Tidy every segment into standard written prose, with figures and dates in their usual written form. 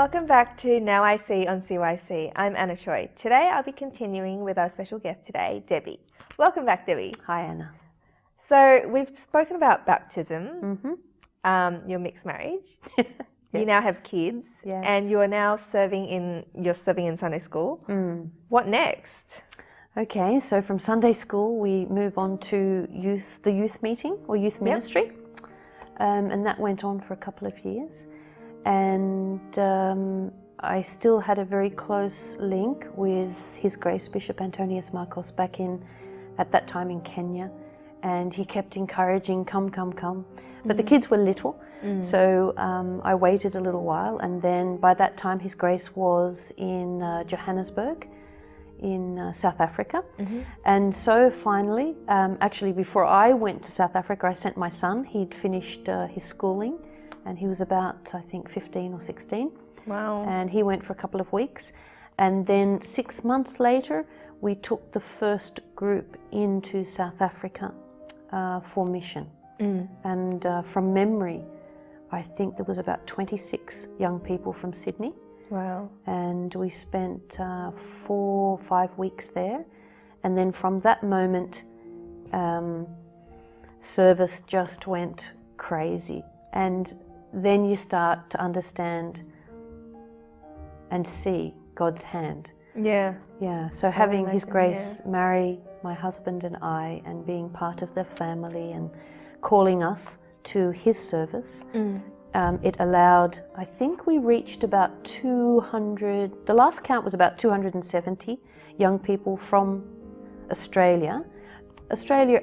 welcome back to Now I See on CYC. I'm Anna Choi. Today I'll be continuing with our special guest today, Debbie. Welcome back, Debbie. Hi, Anna. So we've spoken about baptism, your mixed marriage. Yes. You now have kids, and you're now serving in Sunday school. What next? Okay, so from Sunday school we move on to the youth meeting or youth ministry, and that went on for a couple of years. And I still had a very close link with His Grace Bishop Armanious back at that time in Kenya, and he kept encouraging, come. But the kids were little, so I waited a little while, and then by that time His Grace was in Johannesburg in South Africa. And so finally, actually before I went to South Africa, I sent my son. He'd finished his schooling, and he was about, I think, 15 or 16. Wow. And he went for a couple of weeks. And then 6 months later, we took the first group into South Africa for mission. And from memory, I think there was about 26 young people from Sydney. Wow. And we spent 4 or 5 weeks there. And then from that moment, service just went crazy. And then you start to understand and see God's hand. Yeah. Yeah. So having His Grace marry my husband and I, and being part of the family and calling us to His service, it allowed, I think we reached about 200, the last count was about 270 young people from Australia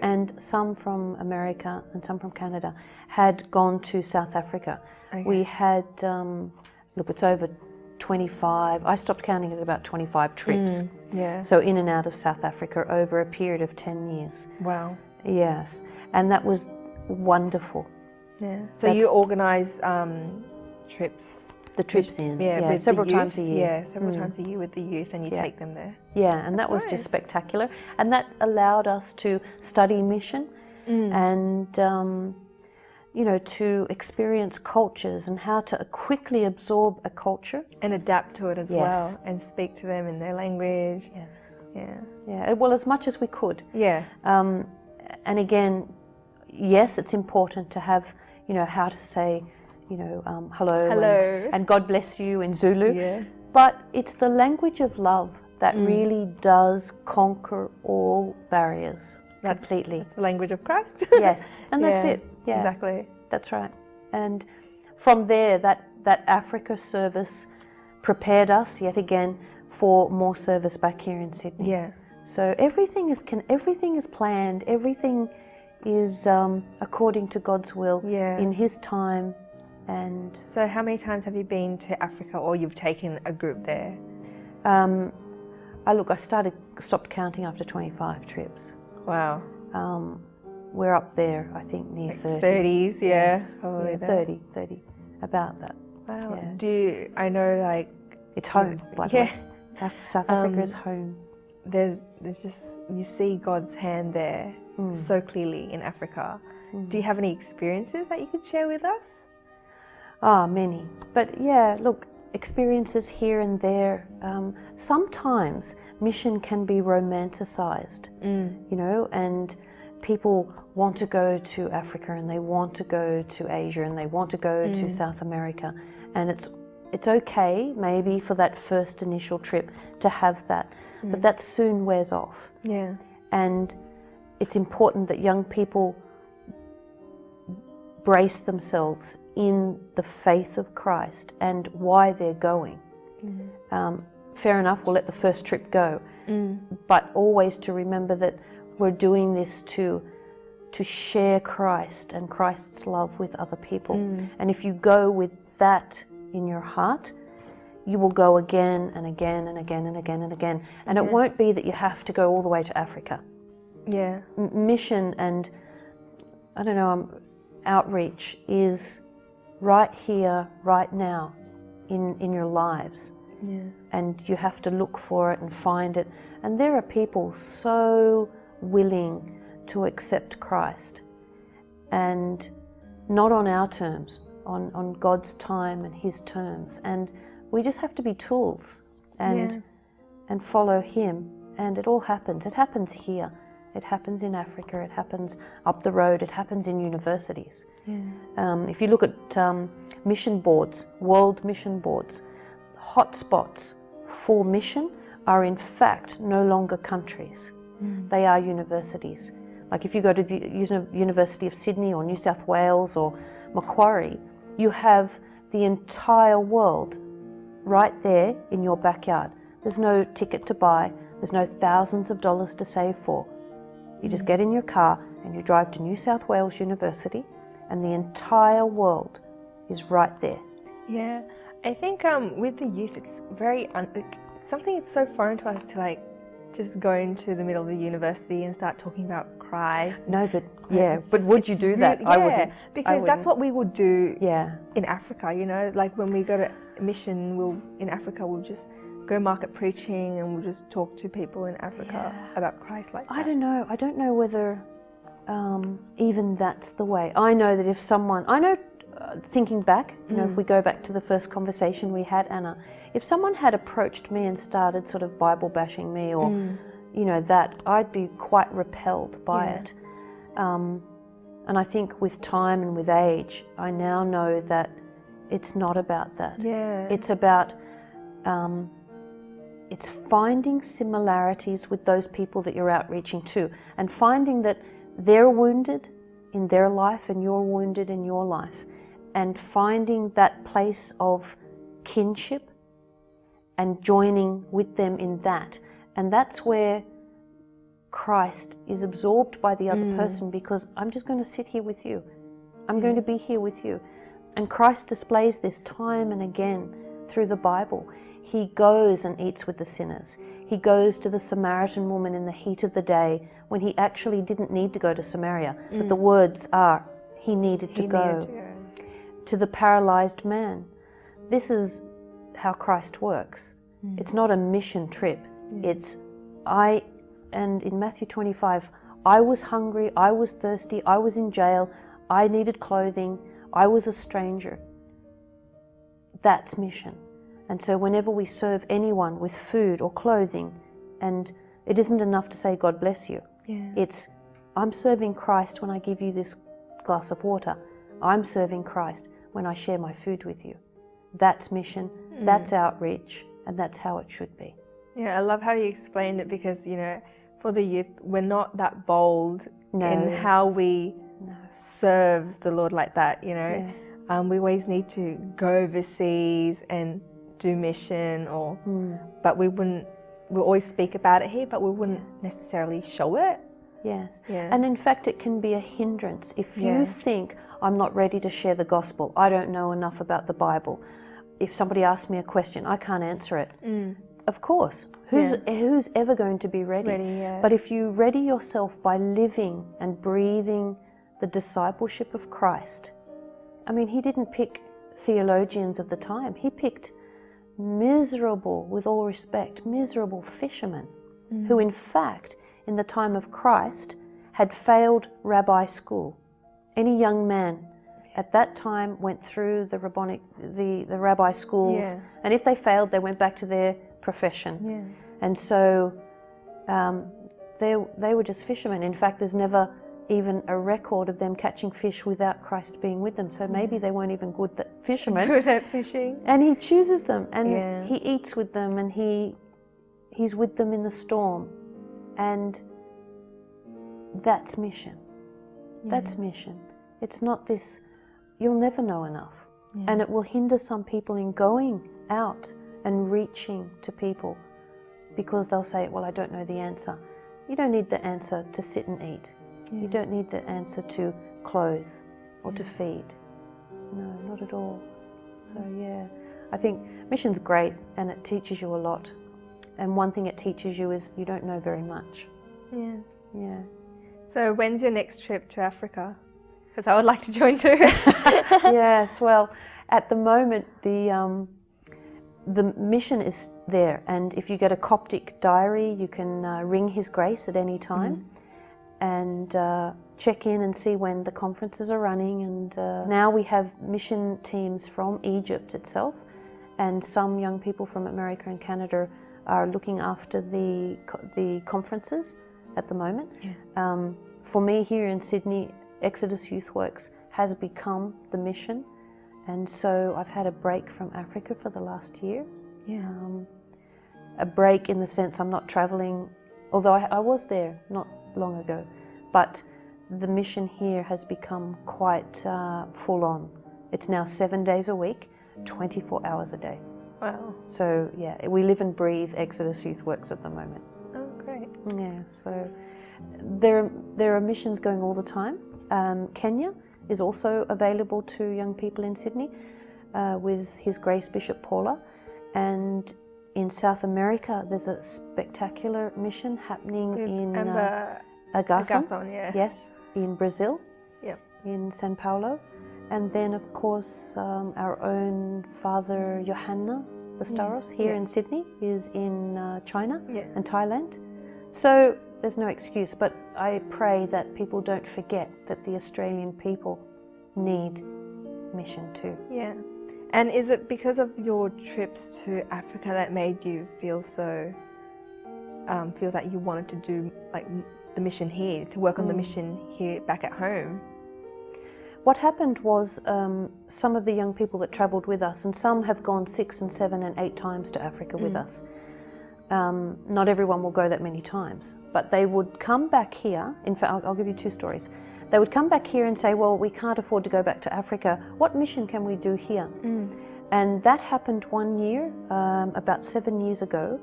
and some from America and some from Canada had gone to South Africa. Okay. We had, it's over 25, I stopped counting at about 25 trips. So in and out of South Africa over a period of 10 years. Wow. Yes, and that was wonderful. Yeah. So you organise trips? The trips several times a year. Yeah, several times a year with the youth, and you take them there. Yeah, and that was just spectacular. And that allowed us to study mission and, to experience cultures and how to quickly absorb a culture. And adapt to it as well, and speak to them in their language. Yes. Yeah. Yeah, well, as much as we could. Yeah. And again, yes, it's important to have, how to say, hello. And God bless you in Zulu. Yeah. But it's the language of love that really does conquer all barriers completely. That's the language of Christ. Yes, and that's it. Yeah, exactly. That's right. And from there, that Africa service prepared us yet again for more service back here in Sydney. Yeah. So everything is planned. Everything is according to God's will in His time. And so how many times have you been to Africa, or you've taken a group there? I stopped counting after 25 trips. Wow. We're up there, I think, near 30. 30s, yeah. Yes, probably 30, about that. Wow. Yeah. I know, it's home, by the way. South Africa is home. There's just, you see God's hand there so clearly in Africa. Do you have any experiences that you could share with us? Many. But yeah, look, experiences here and there. Sometimes mission can be romanticized, and people want to go to Africa, and they want to go to Asia, and they want to go to South America. And it's okay maybe for that first initial trip to have that, but that soon wears off. Yeah. And it's important that young people brace themselves in the faith of Christ and why they're going. Fair enough, we'll let the first trip go, but always to remember that we're doing this to share Christ and Christ's love with other people. And if you go with that in your heart, you will go again and again and again and again and again. And it won't be that you have to go all the way to Africa. Yeah. Mission and, outreach is right here, right now, in your lives. Yeah. And you have to look for it and find it. And there are people so willing to accept Christ, and not on our terms, on God's time and His terms. And We just have to be tools and follow Him, and it all happens. It happens here. It happens in Africa. It happens up the road. It happens in universities. If you look at mission boards, world mission boards, hotspots for mission are in fact no longer countries. They are universities. Like if you go to the University of Sydney or New South Wales or Macquarie, you have the entire world right there in your backyard. There's no ticket to buy. There's no thousands of dollars to save for. You just get in your car and you drive to New South Wales University, and the entire world is right there. Yeah, I think with the youth, it's very something that's so foreign to us to like just go into the middle of the university and start talking about Christ. No, but but would you do that? I wouldn't. Because that's what we would do in Africa, you know, like when we go to mission, in Africa, we'll just go market preaching and we'll just talk to people in Africa about Christ like that. I don't know. I don't know whether even that's the way. I know that if someone, thinking back, you know, if we go back to the first conversation we had, Anna, if someone had approached me and started sort of Bible bashing me or, you know, that, I'd be quite repelled by it. And I think with time and with age, I now know that it's not about that. It's about, it's finding similarities with those people that you're outreaching to, and finding that they're wounded in their life and you're wounded in your life, and finding that place of kinship and joining with them in that. And that's where Christ is absorbed by the other person, because I'm just going to sit here with you. I'm going to be here with you. And Christ displays this time and again through the Bible. He goes and eats with the sinners. He goes to the Samaritan woman in the heat of the day when he actually didn't need to go to Samaria, but the words are, he needed to go. To the paralyzed man. This is how Christ works. It's not a mission trip. It's and in Matthew 25, I was hungry, I was thirsty, I was in jail, I needed clothing, I was a stranger. That's mission. And so whenever we serve anyone with food or clothing, and it isn't enough to say, God bless you. It's, I'm serving Christ when I give you this glass of water. I'm serving Christ when I share my food with you. That's mission, that's outreach, and that's how it should be. Yeah, I love how you explained it, because, you know, for the youth, we're not that bold in how we serve the Lord like that, you know. We always need to go overseas and do mission, or but we'll always speak about it here, but we wouldn't necessarily show it. And in fact, it can be a hindrance. If you think, I'm not ready to share the gospel, I don't know enough about the Bible. If somebody asks me a question, I can't answer it. Of course, who's ever going to be ready? But if you ready yourself by living and breathing the discipleship of Christ, I mean, he didn't pick theologians of the time. He picked miserable, with all respect, miserable fishermen who in fact, in the time of Christ, had failed rabbi school. Any young man at that time went through the rabbi schools, and if they failed, they went back to their profession. And so they were just fishermen. In fact, there's never even a record of them catching fish without Christ being with them. So maybe they weren't even good fishermen. Good at fishing. And he chooses them, and he eats with them, and he's with them in the storm. And that's mission. That's mission. It's not this, you'll never know enough. And it will hinder some people in going out and reaching to people, because they'll say, well, I don't know the answer. You don't need the answer to sit and eat. You don't need the answer to clothe or to feed. No, not at all. So I think mission's great, and it teaches you a lot. And one thing it teaches you is you don't know very much. So when's your next trip to Africa? Because I would like to join too. Yes, well, at the moment the mission is there, and if you get a Coptic diary, you can ring His Grace at any time and check in and see when the conferences are running. And now we have mission teams from Egypt itself, and some young people from America and Canada are looking after the conferences at the moment. Yeah. For me here in Sydney, Exodus Youth Works has become the mission, and so I've had a break from Africa for the last year. Yeah. A break in the sense I'm not travelling, although I was there not long ago, but the mission here has become quite full on. It's now 7 days a week, 24 hours a day. Wow. So yeah, we live and breathe Exodus Youth Works at the moment. Oh, great. Yeah, so there are missions going all the time. Kenya is also available to young people in Sydney with His Grace Bishop Paula, and in South America there's a spectacular mission happening in Agathon, yeah. Yes, in Brazil, yep. In São Paulo. And then, of course, our own Father Johanna Bastaros here in Sydney is in China and Thailand. So there's no excuse, but I pray that people don't forget that the Australian people need mission too. Yeah. And is it because of your trips to Africa that made you feel so, feel that you wanted to do like the mission here, to work on the mission here back at home? What happened was some of the young people that travelled with us, and some have gone 6 and 7 and 8 times to Africa with us. Not everyone will go that many times, but they would come back here. In fact, I'll give you 2 stories. They would come back here and say, well, we can't afford to go back to Africa. What mission can we do here? And that happened one year, about 7 years ago,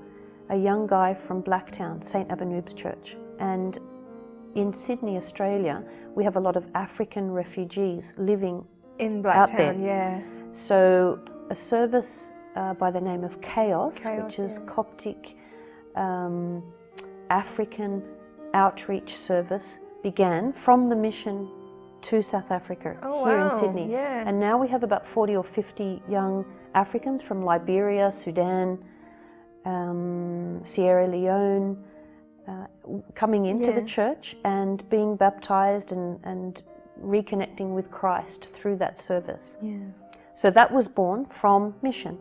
a young guy from Blacktown, St. Abanoob's Church. And in Sydney, Australia, we have a lot of African refugees living in Blacktown, out there. Yeah. So a service by the name of Chaos, which is Coptic African outreach service, began from the mission to South Africa here in Sydney. Yeah. And now we have about 40 or 50 young Africans from Liberia, Sudan, Sierra Leone, coming into the church and being baptized and reconnecting with Christ through that service. Yeah. So that was born from mission.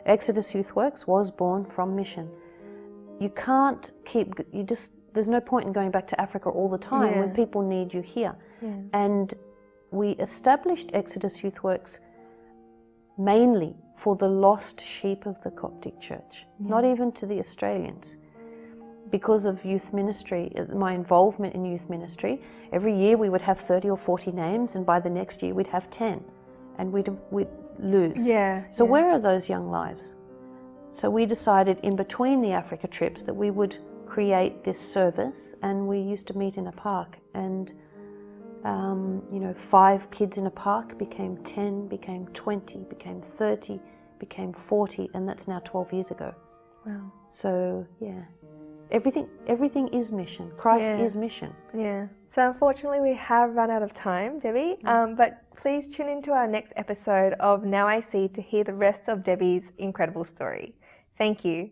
Exodus Youth Works was born from mission. You can't keep, there's no point in going back to Africa all the time when people need you here. Yeah. And we established Exodus Youth Works mainly for the lost sheep of the Coptic Church, not even to the Australians. Because of youth ministry, my involvement in youth ministry, every year we would have 30 or 40 names, and by the next year we'd have 10, and we'd lose. So where are those young lives? So we decided in between the Africa trips that we would create this service, and we used to meet in a park, and 5 kids in a park became 10, became 20, became 30, became 40, and that's now 12 years ago. Wow. So yeah. Everything is mission. Christ is mission. Yeah. So unfortunately we have run out of time, Debbie, but please tune into our next episode of Now I See to hear the rest of Debbie's incredible story. Thank you.